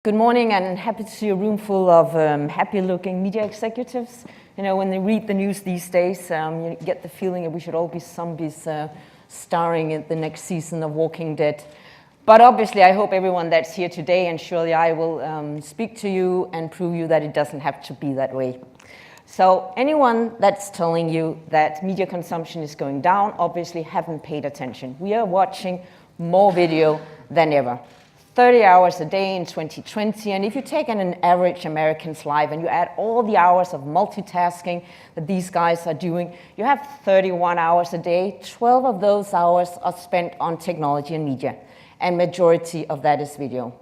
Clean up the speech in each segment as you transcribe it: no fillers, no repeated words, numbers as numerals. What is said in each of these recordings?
Good morning, and happy to see a room full of happy-looking media executives. You know, when they read the news these days, you get the feeling that we should all be zombies starring in the next season of Walking Dead. But obviously, I hope everyone that's here today, and surely I will speak to you and prove you that it doesn't have to be that way. So anyone that's telling you that media consumption is going down obviously haven't paid attention. We are watching more video than ever. 30 hours a day in 2020, and if you take an average American's life and you add all the hours of multitasking that these guys are doing, you have 31 hours a day. 12 of those hours are spent on technology and media, and majority of that is video.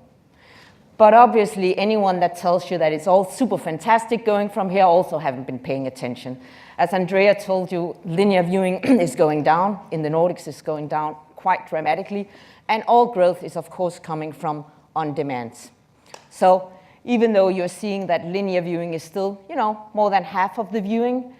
But obviously, anyone that tells you that it's all super fantastic going from here also haven't been paying attention. As Andrea told you, linear viewing is going down. In the Nordics, it's going down quite dramatically. And all growth is, of course, coming from on-demand. So even though you're seeing that linear viewing is still, more than half of the viewing,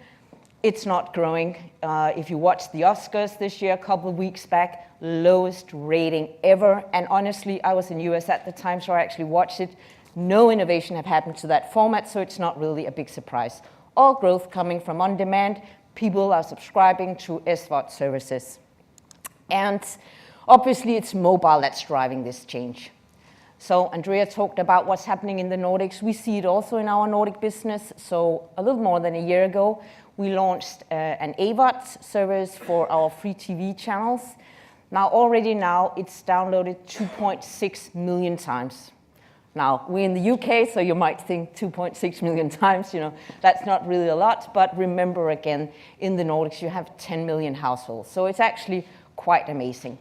it's not growing. If you watch the Oscars this year, a couple of weeks back, lowest rating ever. And honestly, I was in the US at the time, so I actually watched it. No innovation have happened to that format, so it's not really a big surprise. All growth coming from on-demand. People are subscribing to SVOD services. And obviously, it's mobile that's driving this change. So Andrea talked about what's happening in the Nordics. We see it also in our Nordic business. So a little more than a year ago, we launched an AVOD service for our free TV channels. Already it's downloaded 2.6 million times. Now, we're in the UK, so you might think 2.6 million times, that's not really a lot. But remember again, in the Nordics, you have 10 million households. So it's actually quite amazing.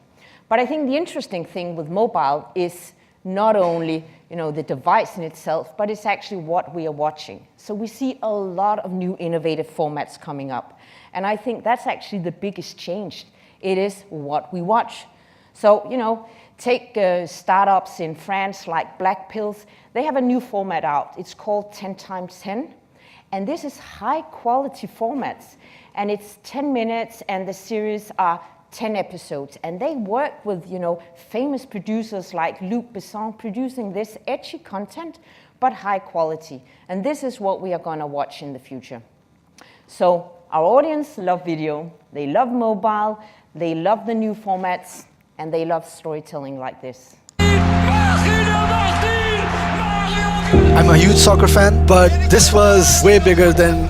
But I think the interesting thing with mobile is not only the device in itself, but it's actually what we are watching. So we see a lot of new innovative formats coming up. And I think that's actually the biggest change. It is what we watch. So, take startups in France like Black Pills. They have a new format out. It's called 10x10. And this is high quality formats. And it's 10 minutes, and the series are 10 episodes, and they work with, famous producers like Luc Besson producing this edgy content, but high quality. And this is what we are going to watch in the future. So our audience love video, they love mobile, they love the new formats, and they love storytelling like this. I'm a huge soccer fan, but this was way bigger than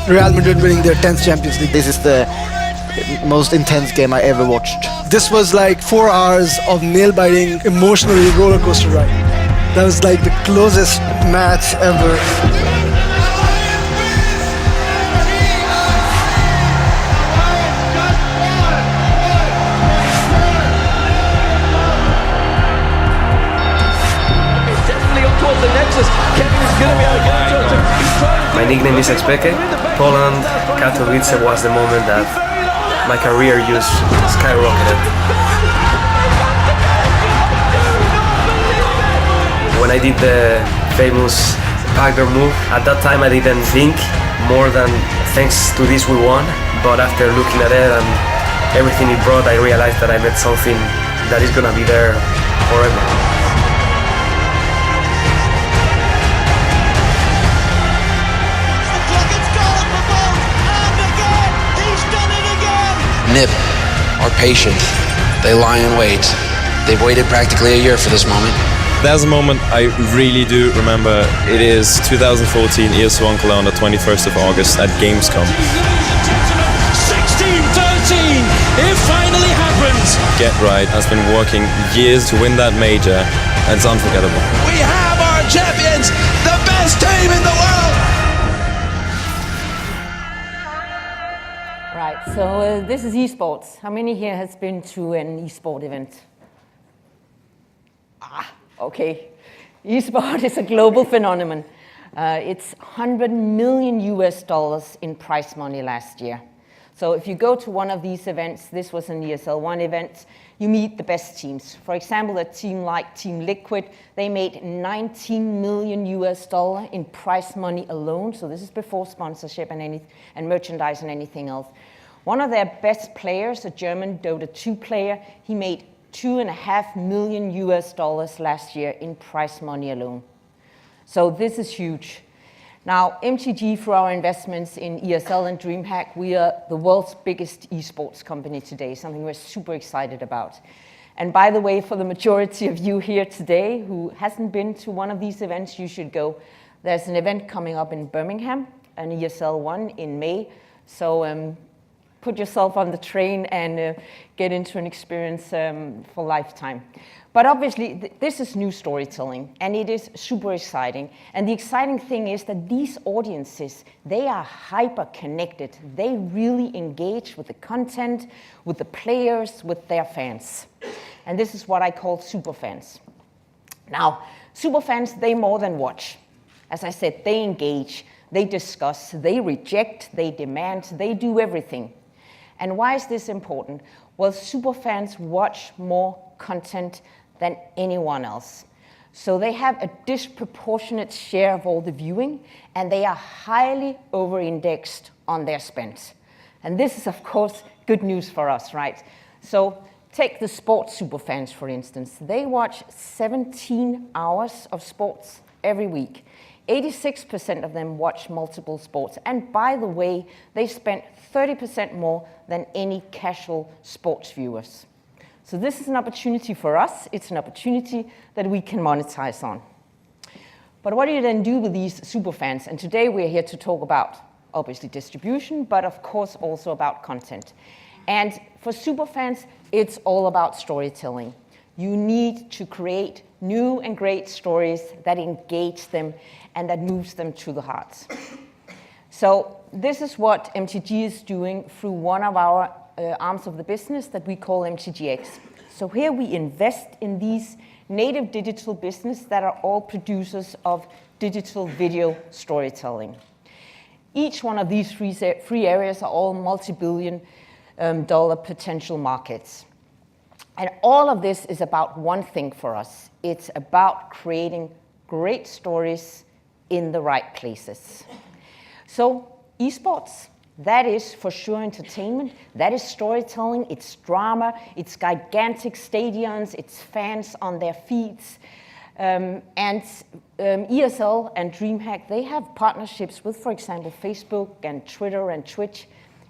Real Madrid winning their 10th Champions League. This is the most intense game I ever watched. This was like 4 hours of nail-biting, emotionally roller coaster ride. That was like the closest match ever. It's definitely up towards the nexus. Kevin is going to be able to get it to. My nickname is Expeke. Poland, Katowice was the moment that my career just skyrocketed. When I did the famous backdoor move, at that time I didn't think more than thanks to this we won, but after looking at it and everything it brought, I realized that I made something that is gonna be there forever. Nip are patient. They lie in wait. They've waited practically a year for this moment. There's a moment I really do remember. It is 2014 ES1 Cologne, the 21st of August at Gamescom. 16-13! It finally happens! Get Right has been working years to win that major, and it's unforgettable. We have our champions, the best team in the world! Right, so this is eSports. How many here has been to an eSport event? Okay. eSport is a global phenomenon. It's $100 million in prize money last year. So if you go to one of these events, this was an ESL1 event, you meet the best teams. For example, a team like Team Liquid, they made $19 million in prize money alone. So this is before sponsorship and merchandise and anything else. One of their best players, a German Dota 2 player, he made $2.5 million last year in prize money alone. So this is huge. Now, MTG, through our investments in ESL and DreamHack, we are the world's biggest esports company today, something we're super excited about. And by the way, for the majority of you here today who hasn't been to one of these events, you should go. There's an event coming up in Birmingham, an ESL one in May. So put yourself on the train and get into an experience for lifetime. But obviously, this is new storytelling, and it is super exciting. And the exciting thing is that these audiences, they are hyper-connected. They really engage with the content, with the players, with their fans. And this is what I call superfans. Now, superfans, they more than watch. As I said, they engage, they discuss, they reject, they demand, they do everything. And why is this important? Well, superfans watch more content than anyone else. So they have a disproportionate share of all the viewing, and they are highly over-indexed on their spend. And this is, of course, good news for us, right? So take the sports superfans, for instance. They watch 17 hours of sports every week. 86% of them watch multiple sports. And by the way, they spend 30% more than any casual sports viewers. So this is an opportunity for us. It's an opportunity that we can monetize on. But what do you then do with these superfans? And today we're here to talk about, obviously, distribution, but of course also about content. And for superfans, it's all about storytelling. You need to create new and great stories that engage them and that moves them to the heart. So this is what MTG is doing through one of our arms of the business that we call MTGX. So here we invest in these native digital business that are all producers of digital video storytelling. Each one of these three areas are all multi-billion dollar potential markets. And all of this is about one thing for us. It's about creating great stories in the right places. So eSports, that is for sure entertainment, that is storytelling, it's drama, it's gigantic stadiums, it's fans on their feeds. And ESL and DreamHack, they have partnerships with, for example, Facebook and Twitter and Twitch.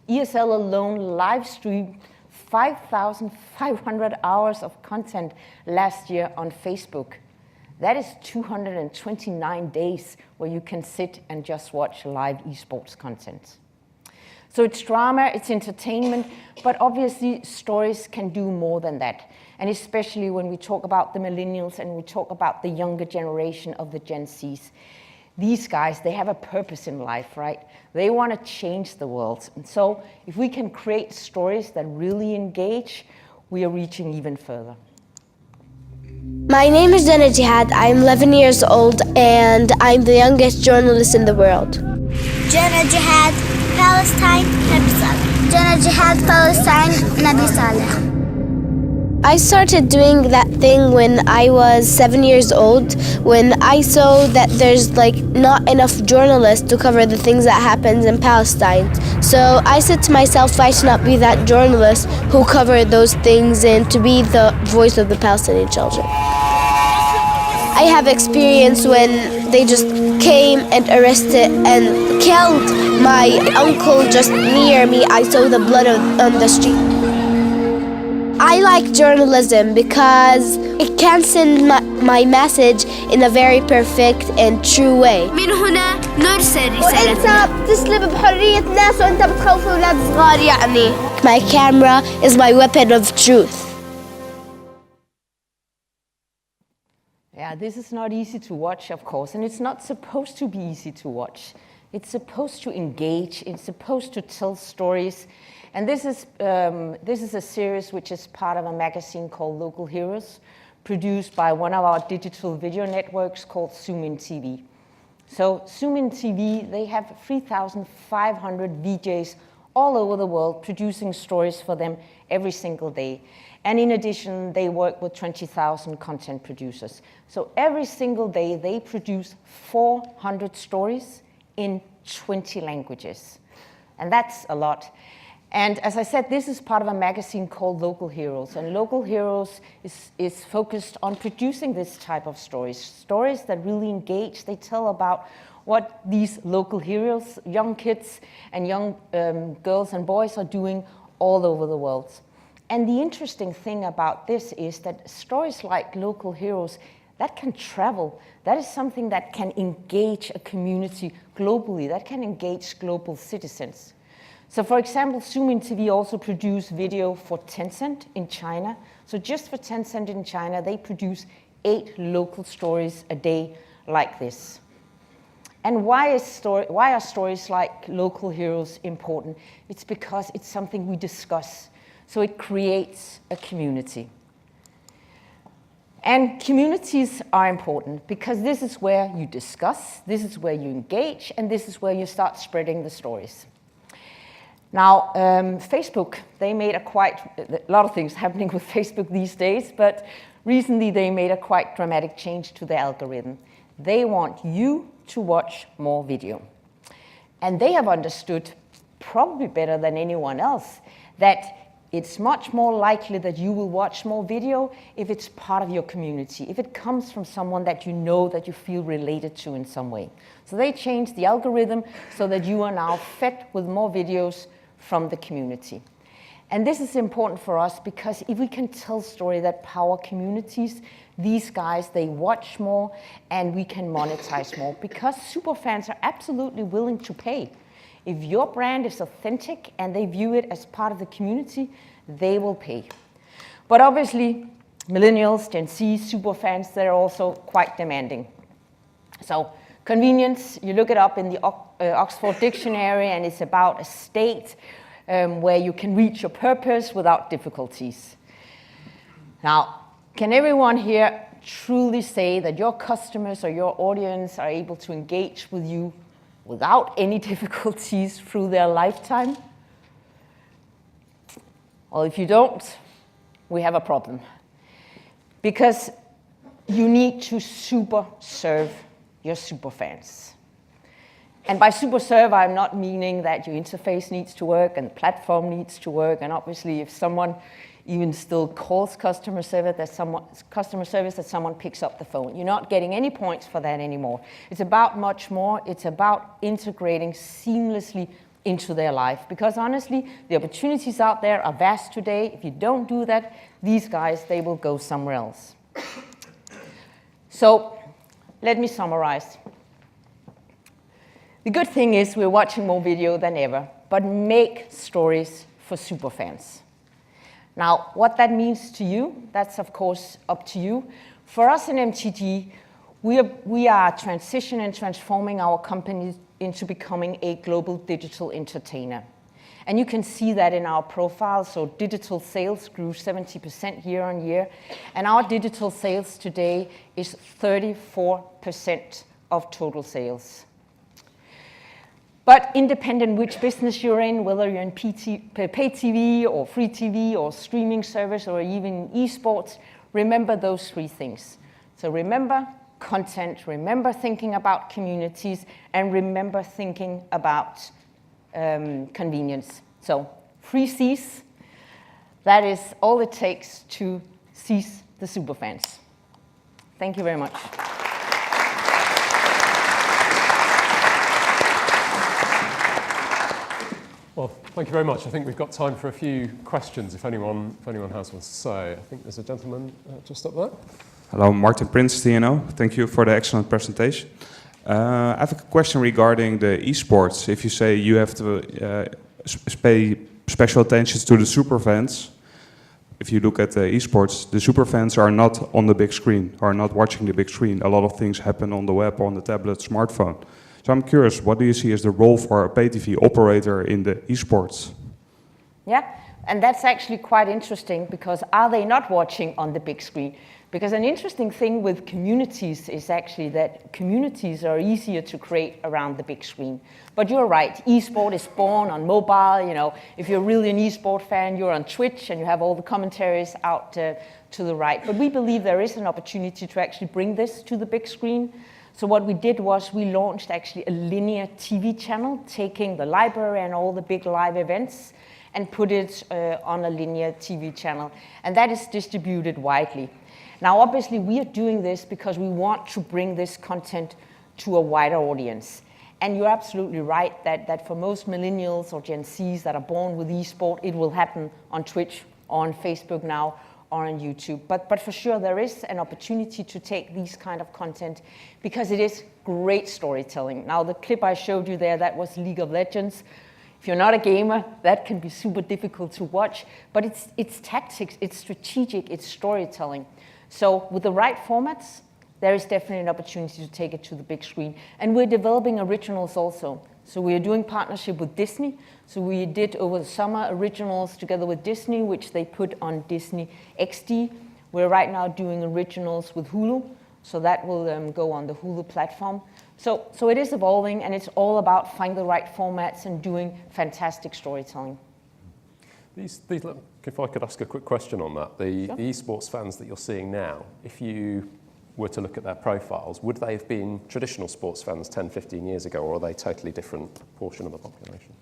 ESL alone live streamed 5,500 hours of content last year on Facebook. That is 229 days where you can sit and just watch live esports content. So it's drama, it's entertainment, but obviously stories can do more than that. And especially when we talk about the millennials and we talk about the younger generation of the Gen Zs. These guys, they have a purpose in life, right? They want to change the world. And so if we can create stories that really engage, we are reaching even further. My name is Jette. I'm 11 years old and I'm the youngest journalist in the world. Jette, Palestine, Nabi Saleh. Jette, Palestine, Nabi Saleh. I started doing that thing when I was 7 years old, when I saw that there's not enough journalists to cover the things that happens in Palestine. So I said to myself, I should not be that journalist who covered those things and to be the voice of the Palestinian children. I have experience when they just came and arrested and killed my uncle just near me. I saw the blood on the street. I like journalism because it can send my message in a very perfect and true way. من هنا نرسل رسالتنا. وانت بتسلب بحرية ناس وانت بتخوف اولاد صغار يعني. My camera is my weapon of truth. Yeah, this is not easy to watch, of course, and it's not supposed to be easy to watch. It's supposed to engage, it's supposed to tell stories. And this is a series which is part of a magazine called Local Heroes, produced by one of our digital video networks called Zoomin TV. So Zoomin TV, they have 3,500 VJs all over the world producing stories for them every single day. And in addition, they work with 20,000 content producers. So every single day, they produce 400 stories in 20 languages. And that's a lot. And as I said, this is part of a magazine called Local Heroes. And Local Heroes is focused on producing this type of stories, stories that really engage. They tell about what these local heroes, young kids and young girls and boys are doing all over the world. And the interesting thing about this is that stories like Local Heroes, that can travel. That is something that can engage a community globally, that can engage global citizens. So for example, Zoomin TV also produce video for Tencent in China. So just for Tencent in China, they produce 8 local stories a day like this. And why are stories like Local Heroes important? It's because it's something we discuss. So it creates a community. And communities are important because this is where you discuss, this is where you engage, and this is where you start spreading the stories. Now, Facebook, they made a lot of things happening with Facebook these days, but recently they made a quite dramatic change to their algorithm. They want you to watch more video. And they have understood, probably better than anyone else, that it's much more likely that you will watch more video if it's part of your community, if it comes from someone that you know, that you feel related to in some way. So they changed the algorithm so that you are now fed with more videos from the community. And this is important for us because if we can tell stories that power communities, these guys, they watch more and we can monetize more because superfans are absolutely willing to pay. If your brand is authentic and they view it as part of the community, they will pay. But obviously, millennials, Gen Z, superfans, they're also quite demanding. So convenience, you look it up in the Oxford Dictionary and it's about a state where you can reach your purpose without difficulties. Now, can everyone here truly say that your customers or your audience are able to engage with you without any difficulties through their lifetime? Well, if you don't, we have a problem. Because you need to super serve your superfans. And by super serve, I'm not meaning that your interface needs to work and the platform needs to work. And obviously, if someone even still calls customer service, that someone picks up the phone. You're not getting any points for that anymore. It's about much more. It's about integrating seamlessly into their life. Because honestly, the opportunities out there are vast today. If you don't do that, these guys, they will go somewhere else. So let me summarize. The good thing is we're watching more video than ever, but make stories for superfans. Now, what that means to you, that's of course up to you. For us in MTG, we are transitioning and transforming our company into becoming a global digital entertainer. And you can see that in our profile. So digital sales grew 70% year on year. And our digital sales today is 34% of total sales. But independent which business you're in, whether you're in pay TV or free TV or streaming service or even eSports, remember those 3 things. So remember content, remember thinking about communities, and remember thinking about convenience. So 3 C's, that is all it takes to seize the superfans. Thank you very much. Well, thank you very much. I think we've got time for a few questions if anyone has one to say. I think there's a gentleman just up there. Hello, Martin Prince, TNO. Thank you for the excellent presentation. I have a question regarding the eSports. If you say you have to pay special attention to the superfans, if you look at the eSports, the superfans are not on the big screen, are not watching the big screen. A lot of things happen on the web, on the tablet, smartphone. So I'm curious, what do you see as the role for a pay TV operator in the eSports? Yeah, and that's actually quite interesting because are they not watching on the big screen? Because an interesting thing with communities is actually that communities are easier to create around the big screen. But you're right, eSport is born on mobile. You know, if you're really an eSport fan, you're on Twitch and you have all the commentaries out to the right. But we believe there is an opportunity to actually bring this to the big screen. So what we did was we launched actually a linear TV channel, taking the library and all the big live events and put it on a linear TV channel. And that is distributed widely. Now, obviously, we are doing this because we want to bring this content to a wider audience. And you're absolutely right that for most millennials or Gen Zs that are born with eSport, it will happen on Twitch, on Facebook now, or on YouTube. But for sure, there is an opportunity to take these kind of content because it is great storytelling. Now, the clip I showed you there, that was League of Legends. If you're not a gamer, that can be super difficult to watch, but it's tactics, it's strategic, it's storytelling. So with the right formats, there is definitely an opportunity to take it to the big screen. And we're developing originals also. So we are doing partnership with Disney. So we did over the summer originals together with Disney, which they put on Disney XD. We're right now doing originals with Hulu. So that will go on the Hulu platform. So it is evolving, and it's all about finding the right formats and doing fantastic storytelling. If I could ask a quick question on that, the eSports fans that you're seeing now, if you were to look at their profiles, would they have been traditional sports fans 10, 15 years ago, or are they a totally different portion of the population?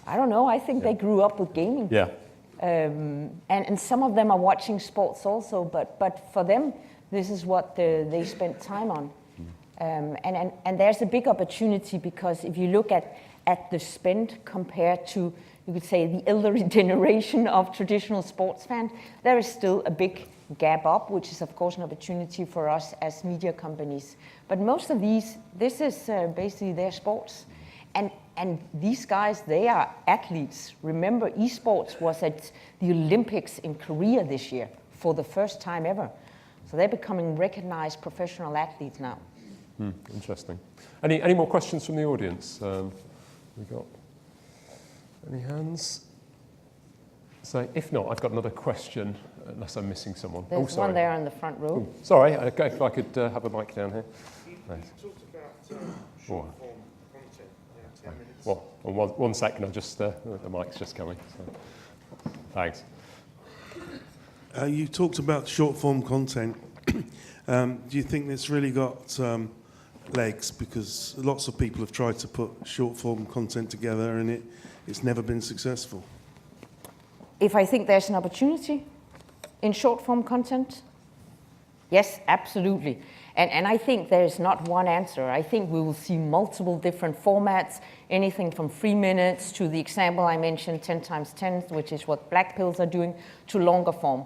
I don't know. I think they grew up with gaming. Yeah. And some of them are watching sports also, but for them, this is what they spent time on. And there's a big opportunity because if you look at the spend compared to, you could say, the elderly generation of traditional sports fans, there is still a big gap up, which is of course an opportunity for us as media companies. But most of this is basically their sports. And these guys, they are athletes. Remember, eSports was at the Olympics in Korea this year for the first time ever. So they're becoming recognized professional athletes now. Interesting. Any more questions from the audience? We got any hands? So if not, I've got another question, unless I'm missing someone. There's one there in the front row. Ooh, sorry, if I could have a mic down here. You talked about short form content. Yeah, 10 minutes. Well, one second, the mic's just coming. So. Thanks. You talked about short form content. Do you think it's really got legs? Because lots of people have tried to put short form content together and it's never been successful. If I think there's an opportunity in short form content, yes, absolutely. And I think there's not one answer. I think we will see multiple different formats, anything from 3 minutes to the example I mentioned, 10 times 10, which is what Black Pills are doing, to longer form.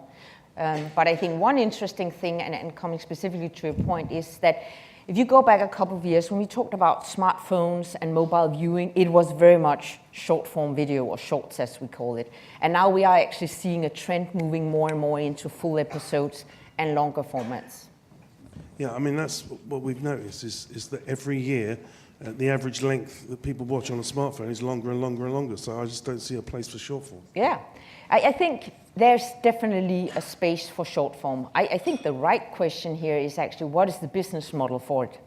But I think one interesting thing, and coming specifically to your point, is that if you go back a couple of years, when we talked about smartphones and mobile viewing, it was very much short-form video, or shorts as we call it. And now we are actually seeing a trend moving more and more into full episodes and longer formats. Yeah, I mean, that's what we've noticed, is that every year, the average length that people watch on a smartphone is longer and longer and longer. So I just don't see a place for short form. Yeah, I think there's definitely a space for short form. I think the right question here is actually, what is the business model for it?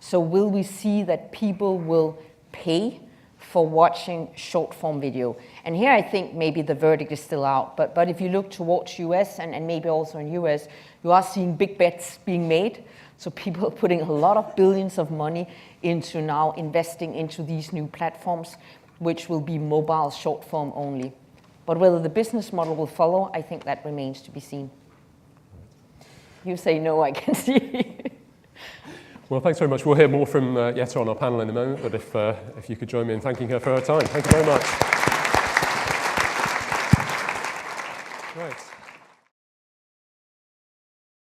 So will we see that people will pay for watching short form video? And here I think maybe the verdict is still out. But if you look towards US and maybe also in US, you are seeing big bets being made. So people are putting a lot of billions of money into now investing into these new platforms, which will be mobile short form only. But whether the business model will follow, I think that remains to be seen. You say no, I can see. Well, thanks very much. We'll hear more from Jette on our panel in a moment, but if you could join me in thanking her for her time. Thank you very much. Right.